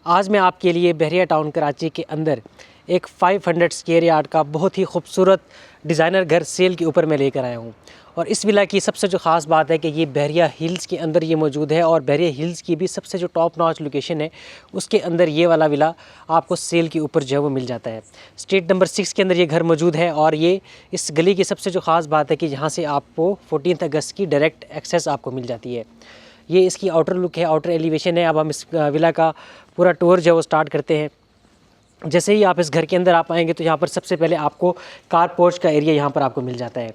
आज मैं आपके लिए बहरिया टाउन कराची के अंदर एक 500 स्क्वायर यार्ड का बहुत ही खूबसूरत डिज़ाइनर घर सेल के ऊपर मैं लेकर आया हूँ। और इस विला की सबसे जो ख़ास बात है कि ये बहरिया हिल्स के अंदर ये मौजूद है और बहरिया हिल्स की भी सबसे जो टॉप नॉच लोकेशन है उसके अंदर ये वाला विला आपको सेल के ऊपर जो है वो मिल जाता है। स्ट्रीट नंबर 6 के अंदर ये घर मौजूद है और ये इस गली की सबसे जो ख़ास बात है कि यहाँ से आपको 14 अगस्त की डायरेक्ट एक्सेस आपको मिल जाती है। ये इसकी आउटर लुक है, आउटर एलिवेशन है। अब हम इस विला का पूरा टूर जो है वो स्टार्ट करते हैं। जैसे ही आप इस घर के अंदर आप आएंगे तो यहाँ पर सबसे पहले आपको कार पोर्च का एरिया यहाँ पर आपको मिल जाता है।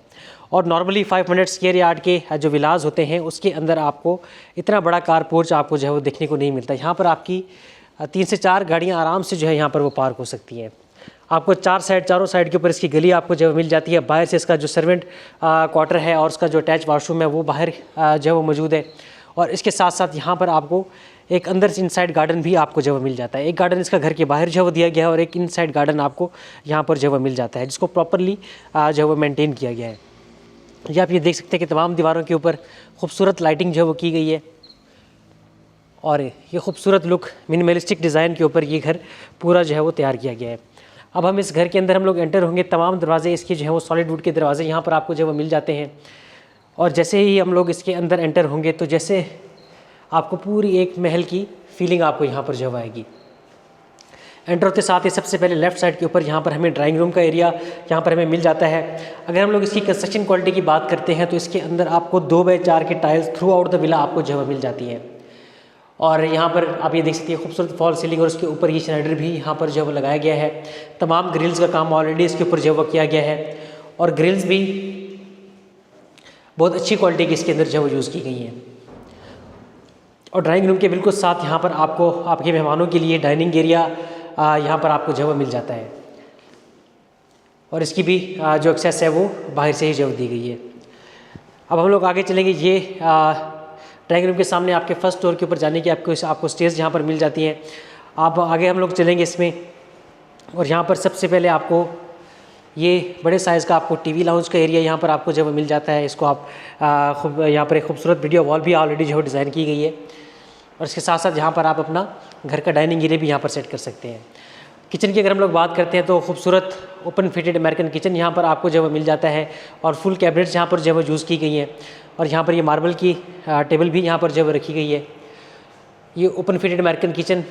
और नॉर्मली 500 स्क्वायर यार्ड के जो विलाज होते हैं उसके अंदर आपको इतना बड़ा कार पोर्च आपको जो है वो देखने को नहीं मिलता। यहाँ पर आपकी 3 से 4 गाड़ियाँ आराम से जो है यहाँ पर वो पार्क हो सकती हैं। आपको चारों साइड के ऊपर इसकी गली आपको जो मिल जाती है। बाहर से इसका जो सर्वेंट क्वार्टर है और उसका जो अटैच वाशरूम है वो बाहर जो है वो मौजूद है। और इसके साथ साथ यहाँ पर आपको एक अंदर से इनसाइड गार्डन भी आपको जो मिल जाता है। एक गार्डन इसका घर के बाहर जो दिया गया है और एक इनसाइड गार्डन आपको यहाँ पर जो मिल जाता है, जिसको प्रॉपरली जो मेंटेन किया गया है। ये आप ये देख सकते हैं कि तमाम दीवारों के ऊपर खूबसूरत लाइटिंग जो वो की गई है और ये खूबसूरत लुक मिनिमलिस्टिक डिज़ाइन के ऊपर ये घर पूरा जो है वो तैयार किया गया है। अब हम इस घर के अंदर हम लोग एंटर होंगे। तमाम दरवाजे इसके जो है वो सॉलिड वुड के दरवाजे यहाँ पर आपको जो वो मिल जाते हैं। और जैसे ही हम लोग इसके अंदर एंटर होंगे तो जैसे आपको पूरी एक महल की फीलिंग आपको यहाँ पर जो आएगी। एंटर होते साथ ही सबसे पहले लेफ़्ट साइड के ऊपर यहाँ पर हमें ड्राइंग रूम का एरिया यहाँ पर हमें मिल जाता है। अगर हम लोग इसकी कंस्ट्रक्शन क्वालिटी की बात करते हैं तो इसके अंदर आपको 2x4 की tiles through out the villa आपको जो मिल जाती है। और यहाँ पर आप ये देख सकते हैं खूबसूरत फॉल सीलिंग और उसके ऊपर ये स्नाइडर भी यहाँ पर जो लगाया गया है। तमाम ग्रिल्स का काम ऑलरेडी इसके ऊपर जो किया गया है और ग्रिल्स भी बहुत अच्छी क्वालिटी की इसके अंदर जो यूज़ की गई हैं। और ड्राइंग रूम के बिल्कुल साथ यहाँ पर आपको आपके मेहमानों के लिए डाइनिंग एरिया यहाँ पर आपको जो मिल जाता है। और इसकी भी जो एक्सेस है वो बाहर से ही जो दी गई है। अब हम लोग आगे चलेंगे। ये ड्राइंग रूम के सामने आपके फर्स्ट फ्लोर के ऊपर जाने की आपको स्टेज यहाँ पर मिल जाती है। आप आगे हम लोग चलेंगे इसमें और यहाँ पर सबसे पहले आपको ये बड़े साइज़ का आपको टीवी लाउंज का एरिया यहाँ पर आपको जो मिल जाता है। इसको आप यहाँ पर एक खूबसूरत वीडियो वॉल भी ऑलरेडी जो डिज़ाइन की गई है। और इसके साथ साथ यहाँ पर आप अपना घर का डाइनिंग एरिया भी यहाँ पर सेट कर सकते हैं। किचन की अगर हम लोग बात करते हैं तो खूबसूरत ओपन फिटेड अमेरिकन किचन यहाँ पर आपको जो मिल जाता है और फुल कैबिनेट्स यहाँ पर जो यूज़ की गई हैं। और यहाँ पर ये मार्बल की टेबल भी यहाँ पर जो रखी गई है। ये ओपन फिटेड अमेरिकन किचन,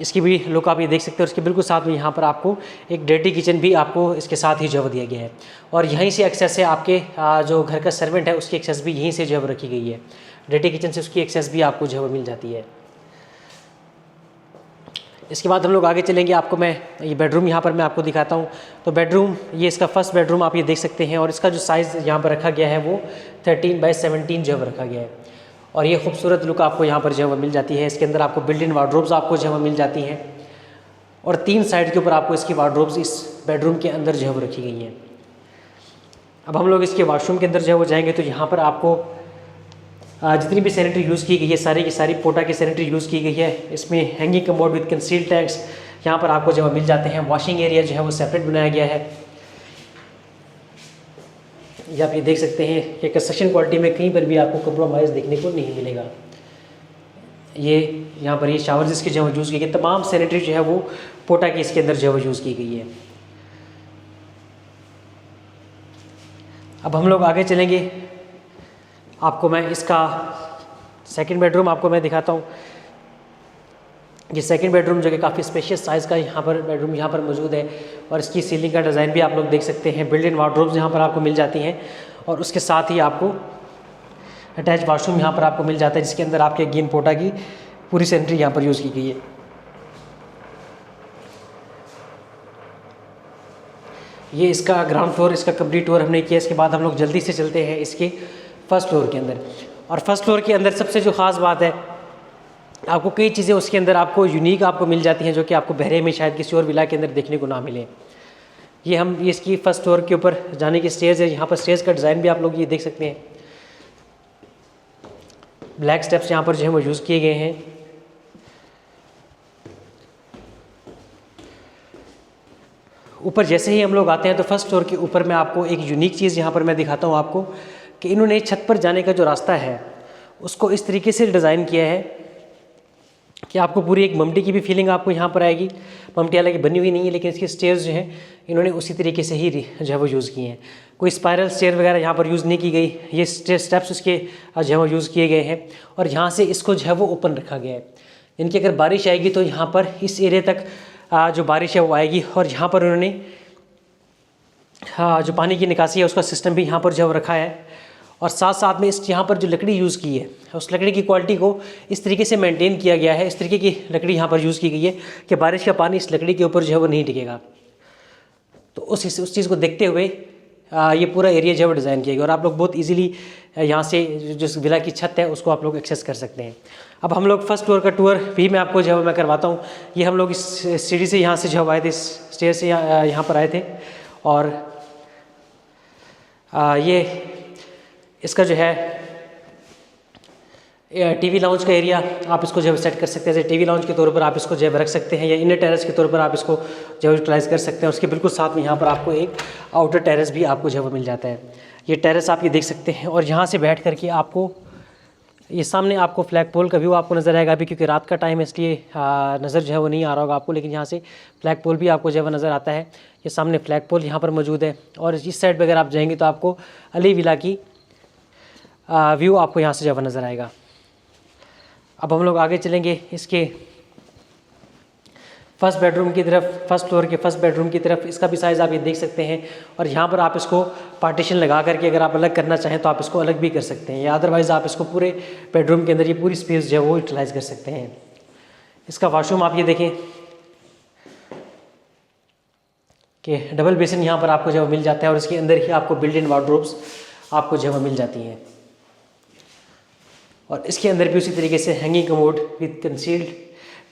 इसकी भी लुक आप ये देख सकते हैं। उसके बिल्कुल साथ में यहाँ पर आपको एक डर्टी किचन भी आपको इसके साथ ही जो दिया गया है। और यहीं से एक्सेस है आपके जो घर का सर्वेंट है उसकी एक्सेस भी यहीं से जो रखी गई है। डर्टी किचन से उसकी एक्सेस भी आपको जो मिल जाती है। इसके बाद हम लोग आगे चलेंगे। आपको मैं ये बेडरूम यहाँ पर मैं आपको दिखाता हूँ। तो बेडरूम, ये इसका फर्स्ट बेडरूम आप ये देख सकते हैं और इसका जो साइज़ यहाँ पर रखा गया है वो 13x17 जो रखा गया है। और ये खूबसूरत लुक आपको यहाँ पर जो है मिल जाती है। इसके अंदर आपको बिल्ट इन वार्डरोब्स आपको जो है मिल जाती हैं और 3 साइड के ऊपर आपको इसकी वार्डरोब्स इस बेडरूम के अंदर जो है रखी गई हैं। अब हम लोग इसके वॉशरूम के अंदर जो है वो जाएंगे तो यहाँ पर आपको जितनी भी सैनिटरी यूज़ की गई है सारी की सारी पोटा की सैनिटरी यूज़ की गई है। इसमें hanging commode with conceal tanks यहाँ पर आपको जो है मिल जाते हैं। वॉशिंग एरिया जो है वो सेपरेट बनाया गया है। ये आप ये देख सकते हैं कि कंस्ट्रक्शन क्वालिटी में कहीं पर भी आपको कंप्रोमाइज़ देखने को नहीं मिलेगा। ये यहाँ पर ये शावर्स इसके जो यूज़ की गई, तमाम सैनिटरी जो है वो पोटा की इसके अंदर जो है यूज़ की गई है। अब हम लोग आगे चलेंगे। आपको मैं इसका सेकंड बेडरूम आपको मैं दिखाता हूँ। ये सेकंड बेडरूम जो कि काफ़ी स्पेशियस साइज़ का यहाँ पर बेडरूम यहाँ पर मौजूद है। और इसकी सीलिंग का डिज़ाइन भी आप लोग देख सकते हैं। बिल्ट इन वार्डरोब्स यहाँ पर आपको मिल जाती हैं और उसके साथ ही आपको अटैच वाशरूम यहाँ पर आपको मिल जाता है, जिसके अंदर आपके अगेन पोटा की पूरी सैनिटरी यहाँ पर यूज़ की गई है। ये इसका ग्राउंड फ्लोर, इसका कंप्लीट टूर हमने किया। इसके बाद हम लोग जल्दी से चलते हैं इसके फर्स्ट फ्लोर के अंदर। और फर्स्ट फ्लोर के अंदर सबसे जो ख़ास बात है, आपको कई चीज़ें उसके अंदर आपको यूनिक आपको मिल जाती हैं जो कि आपको बहरे में शायद किसी और विला के अंदर देखने को ना मिले। ये इसकी फर्स्ट फ्लोर के ऊपर जाने की स्टेज है। यहाँ पर स्टेज का डिज़ाइन भी आप लोग ये देख सकते हैं। ब्लैक स्टेप्स यहाँ पर जो है वो यूज़ किए गए हैं। ऊपर जैसे ही हम लोग आते हैं तो फर्स्ट फ्लोर के ऊपर मैं आपको एक यूनिक चीज़ यहाँ पर मैं दिखाता हूँ आपको कि इन्होंने छत पर जाने का जो रास्ता है उसको इस तरीके से डिज़ाइन किया है कि आपको पूरी एक ममटी की भी फीलिंग आपको यहाँ पर आएगी। ममटी हालांकि बनी हुई नहीं है, लेकिन इसकी स्टेयर्स जो हैं इन्होंने उसी तरीके से ही जो है वो यूज़ किए हैं। कोई स्पायरल स्टेयर वगैरह यहाँ पर यूज़ नहीं की गई, ये स्टेप्स उसके जो है वो यूज़ किए गए हैं। और यहाँ से इसको जो है वो ओपन रखा गया है, इनकी अगर बारिश आएगी तो यहाँ पर इस एरिया तक जो बारिश है वो आएगी। और यहाँ पर उन्होंने जो पानी की निकासी है उसका सिस्टम भी यहाँ पर जो रखा है। और साथ साथ में इस यहाँ पर जो लकड़ी यूज़ की है उस लकड़ी की क्वालिटी को इस तरीके से मेंटेन किया गया है, इस तरीके की लकड़ी यहाँ पर यूज़ की गई है कि बारिश का पानी इस लकड़ी के ऊपर जो है वो नहीं टिकेगा। तो उस चीज़ को देखते हुए ये पूरा एरिया जो है वो डिज़ाइन किया गया। और आप लोग बहुत इजीली यहाँ से जो विला की छत है उसको आप लोग एक्सेस कर सकते हैं। अब हम लोग फर्स्ट फ्लोर का टूर भी मैं आपको जो है मैं करवाता हूँ। ये हम लोग इस सीढ़ी से यहाँ से जो आए थे, इस स्टेयर से यहाँ पर आए थे। और ये इसका जो है टीवी लाउंज का एरिया आप इसको जो है सेट कर सकते हैं। जैसे टीवी लाउंज के तौर पर आप इसको जो है रख सकते हैं, या इनर टेरेस के तौर पर आप इसको जो है यूटिलाइज़ कर सकते हैं। उसके बिल्कुल साथ में यहाँ पर आपको एक आउटर टेरेस भी आपको जो है वो मिल जाता है। ये टेरेस आप ये देख सकते हैं। और यहाँ से बैठ करके आपको ये सामने आपको फ्लैग पोल का व्यू आपको नज़र आएगा अभी, क्योंकि रात का टाइम है इसलिए नज़र जो है वो नहीं आ रहा होगा आपको, लेकिन यहाँ से फ्लैग पोल भी आपको जो है वो नज़र आता है। ये सामने फ्लैग पोल यहाँ पर मौजूद है। और इस साइड पर अगर आप जाएंगे तो आपको अली विला की व्यू आपको यहाँ से जो है वो नज़र आएगा। अब हम लोग आगे चलेंगे इसके फर्स्ट बेडरूम की तरफ, फर्स्ट फ्लोर के फर्स्ट बेडरूम की तरफ। इसका भी साइज़ आप ये देख सकते हैं। और यहाँ पर आप इसको पार्टीशन लगा करके अगर आप अलग करना चाहें तो आप इसको अलग भी कर सकते हैं, या अदरवाइज़ आप इसको पूरे बेडरूम के अंदर ये पूरी स्पेस जो है वो यूटिलाइज़ कर सकते हैं। इसका वाशरूम आप ये देखें कि डबल बेसिन यहाँ पर आपको जो मिल जाता है। और इसके अंदर ही आपको बिल्ट इन वार्डरोब्स आपको जो है मिल जाती हैं। और इसके अंदर भी उसी तरीके से hanging commode with concealed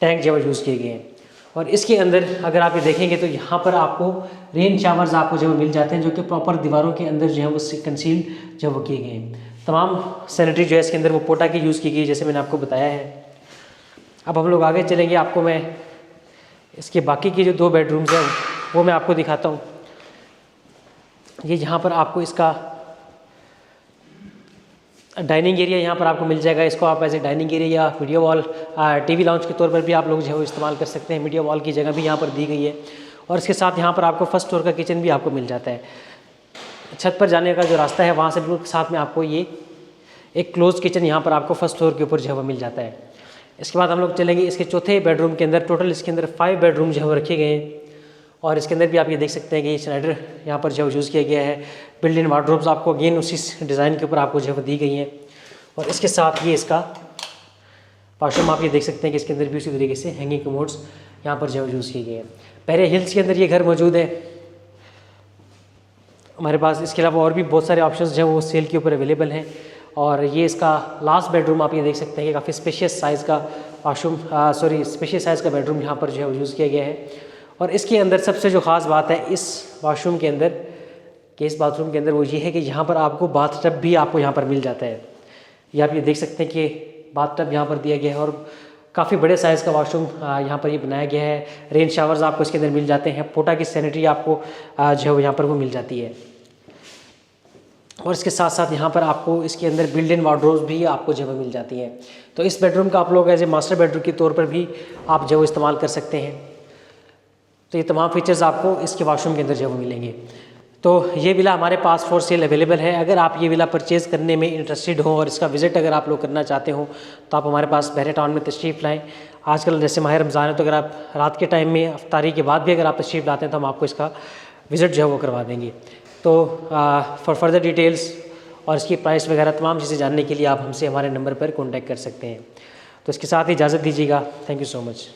tank जो है यूज़ किए गए हैं। और इसके अंदर अगर आप ये देखेंगे तो यहाँ पर आपको रेन शावर्स आपको जो मिल जाते हैं, जो कि प्रॉपर दीवारों के अंदर जो है वो कंसील्ड जो वो किए गए हैं। तमाम सैनिटरी जो है इसके अंदर वो पोटा की यूज़ की गई, जैसे मैंने आपको बताया है। अब हम लोग आगे चलेंगे, आपको मैं इसके बाकी के जो 2 बेडरूम्स हैं वो मैं आपको दिखाता हूँ। ये यहाँ पर आपको इसका डाइनिंग एरिया यहाँ पर आपको मिल जाएगा। इसको आप एज ए डाइनिंग एरिया या वीडियो वॉल टीवी लाउंज के तौर पर भी आप लोग जो है इस्तेमाल कर सकते हैं। वीडियो वॉल की जगह भी यहाँ पर दी गई है। और इसके साथ यहाँ पर आपको फर्स्ट फ्लोर का किचन भी आपको मिल जाता है। छत पर जाने का जो रास्ता है वहाँ से बिल्कुल साथ में आपको ये एक क्लोज किचन यहाँ पर आपको फर्स्ट फ्लोर के ऊपर जो है वो मिल जाता है। इसके बाद हम लोग चलेंगे इसके चौथे बेडरूम के अंदर। टोटल इसके अंदर 5 बेडरूम जो है वो रखे गए हैं। और इसके अंदर भी आप ये देख सकते हैं कि स्लाइडर यहाँ पर जो यूज़ किया गया है। बिल्ट इन वार्डरोब्स आपको अगेन उसी डिज़ाइन के ऊपर आपको जो है दी गई हैं। और इसके साथ ये इसका वाशरूम आप ये देख सकते हैं कि इसके अंदर भी उसी तरीके से हैंगिंग कमोड्स यहाँ पर जो यूज़ किए गए हैं। बहरिया हिल्स के अंदर ये घर मौजूद है हमारे पास। इसके अलावा और भी बहुत सारे ऑप्शंस जो हैं वो सेल के ऊपर अवेलेबल हैं। और ये इसका लास्ट बेडरूम आप ये देख सकते हैं कि काफ़ी स्पेशियस साइज़ का वाशरूम स्पेशियस साइज़ का बेडरूम यहाँ पर जो है यूज़ किया गया है। और इसके अंदर सबसे जो ख़ास बात है इस वाशरूम के अंदर कि इस बाथरूम के अंदर वो ये है कि यहाँ पर आपको बाथ टब भी आपको यहाँ पर मिल जाता है। ये आप ये देख सकते हैं कि बाथ टब यहाँ पर दिया गया है। और काफ़ी बड़े साइज़ का वाशरूम यहाँ पर ये बनाया गया है। रेन शावर्स आपको इसके अंदर मिल जाते हैं। पोटा की सैनिटरी आपको जो है यहाँ पर वो मिल जाती है। और इसके साथ साथ यहाँ पर आपको इसके अंदर बिल्ट इन वार्डरोब्स भी आपको जो है मिल जाती हैं। तो इस बेडरूम का आप लोग एज ए मास्टर बेडरूम के तौर पर भी आप जो इस्तेमाल कर सकते हैं। तो ये तमाम फीचर्स आपको इसके वाशरूम के अंदर जो मिलेंगे। तो ये विला हमारे पास फॉर सेल अवेलेबल है। अगर आप ये विला परचेज़ करने में इंटरेस्टेड हो और इसका विज़िट अगर आप लोग करना चाहते हो तो आप हमारे पास बहरिया टाउन में तशरीफ़ लाएँ। आजकल जैसे माह रमज़ान है तो अगर आप रात के टाइम में अफ्तारी के बाद भी अगर आप तशरीफ़ लाते हैं तो हम आपको इसका विज़िट जो है वो करवा देंगे। तो फॉर फर्दर डिटेल्स और इसकी प्राइस वगैरह तमाम चीज़ें जानने के लिए आप हमसे हमारे नंबर पर कॉन्टैक्ट कर सकते हैं। तो इसके साथ ही इजाज़त दीजिएगा। Thank you so much.